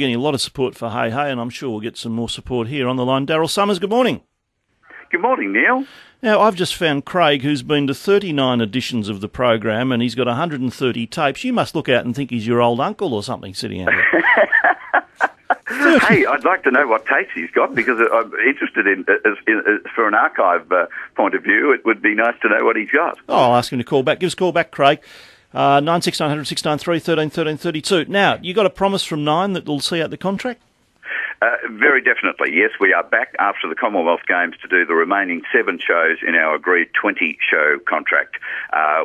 Getting a lot of support for Hey Hey, and I'm sure we'll get some more support here on the line. Daryl Summers, good morning. Good morning, Neil. Now, I've just found Craig, who's been to 39 editions of the program, and he's got 130 tapes. You must look out and think he's your old uncle or something sitting out there. Hey, I'd like to know what tapes he's got, because I'm interested in for an archive point of view, it would be nice to know what he's got. Oh, I'll ask him to call back. Give us a call back, Craig. 96900 693 13 13 32. Now, you got a promise from Nine that they'll see out the contract? Very definitely, yes. We are back after the Commonwealth Games to do the remaining 7 shows in our agreed 20-show contract.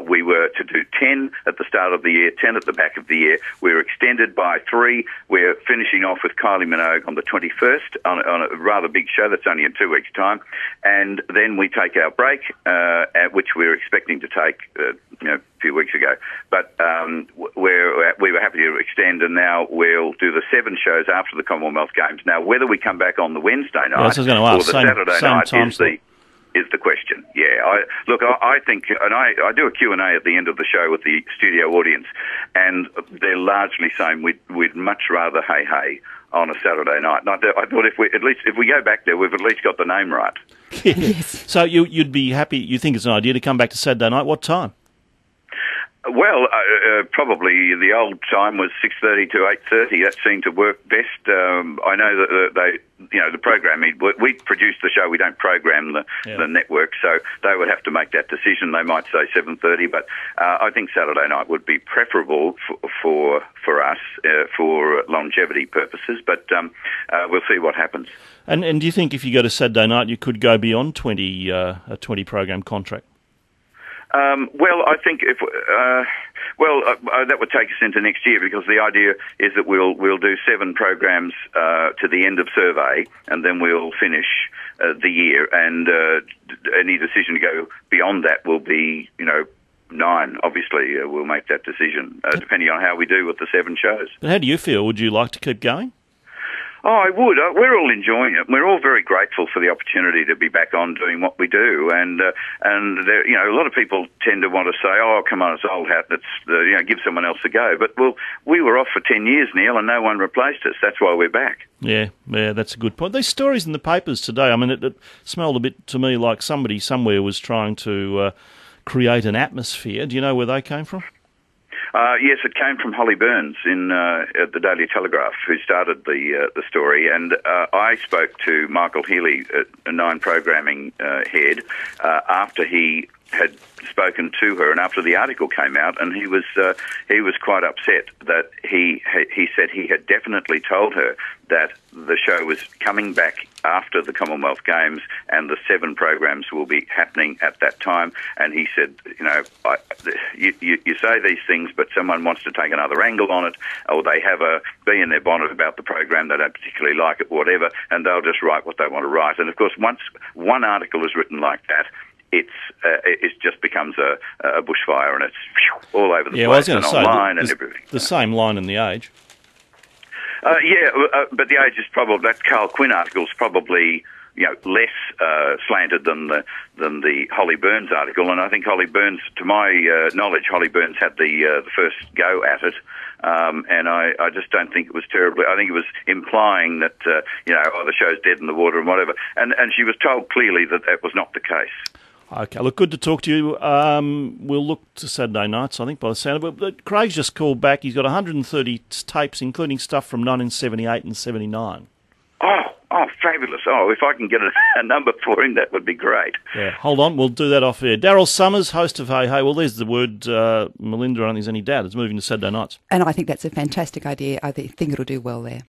We were to do 10 at the start of the year, 10 at the back of the year. We were extended by 3. We're finishing off with Kylie Minogue on the 21st on a rather big show. That's only in 2 weeks' time. And then we take our break, which we were expecting to take a few weeks ago. But we were happy to extend, and now we'll do the 7 shows after the Commonwealth Games. Now, whether we come back on the Wednesday night or the Saturday night is the question. Yeah, I think, and I do a Q&A at the end of the show with the studio audience, and they're largely saying we'd much rather Hey Hey on a Saturday night. And I thought if we go back there, we've at least got the name right. Yes. So you'd be happy. You think it's an idea to come back to Saturday night? What time? Well, probably the old time was 6:30 to 8:30. That seemed to work best. I know that the programming, we produce the show, we don't program the network, so they would have to make that decision. They might say 7:30, but I think Saturday night would be preferable for us for longevity purposes. But we'll see what happens. And do you think if you go to Saturday night, you could go beyond a 20 program contract? Well, I think that would take us into next year, because the idea is that we'll do 7 programs to the end of survey, and then we'll finish the year. And any decision to go beyond that will be, Nine. Obviously, we'll make that decision depending on how we do with the 7 shows. But how do you feel? Would you like to keep going? Oh, I would. We're all enjoying it. We're all very grateful for the opportunity to be back on doing what we do. And there, a lot of people tend to want to say, "Oh, come on, it's old hat. Let's give someone else a go." But we were off for 10 years, Neil, and no one replaced us. That's why we're back. Yeah, that's a good point. These stories in the papers today, I mean, it smelled a bit to me like somebody somewhere was trying to create an atmosphere. Do you know where they came from? Yes, it came from Holly Burns at the Daily Telegraph, who started the story, and I spoke to Michael Healy, a Nine programming head, after he had spoken to her and after the article came out, and he was quite upset that he said he had definitely told her that the show was coming back after the Commonwealth Games and the 7 programs will be happening at that time. And he said, you say these things, but someone wants to take another angle on it, or they have a bee in their bonnet about the program, they don't particularly like it, whatever, and they'll just write what they want to write. And of course, once one article is written like that, it just becomes a bushfire, and it's all over the place and online and everything. The same line in The Age. But The Age is probably, that Carl Quinn article is probably less slanted than the Holly Burns article, and I think Holly Burns, to my knowledge, Holly Burns had the first go at it, and I just don't think it was terribly. I think it was implying that the show's dead in the water and whatever, and she was told clearly that that was not the case. Okay, look, good to talk to you. We'll look to Saturday nights, I think, by the sound of it. But Craig's just called back. He's got 130 tapes, including stuff from 1978 and 79. Oh, fabulous. Oh, if I can get a number for him, that would be great. Yeah, hold on, we'll do that off air. Daryl Summers, host of Hey Hey. Well, there's the word, Melinda, I don't think there's any doubt. It's moving to Saturday nights. And I think that's a fantastic idea. I think it'll do well there.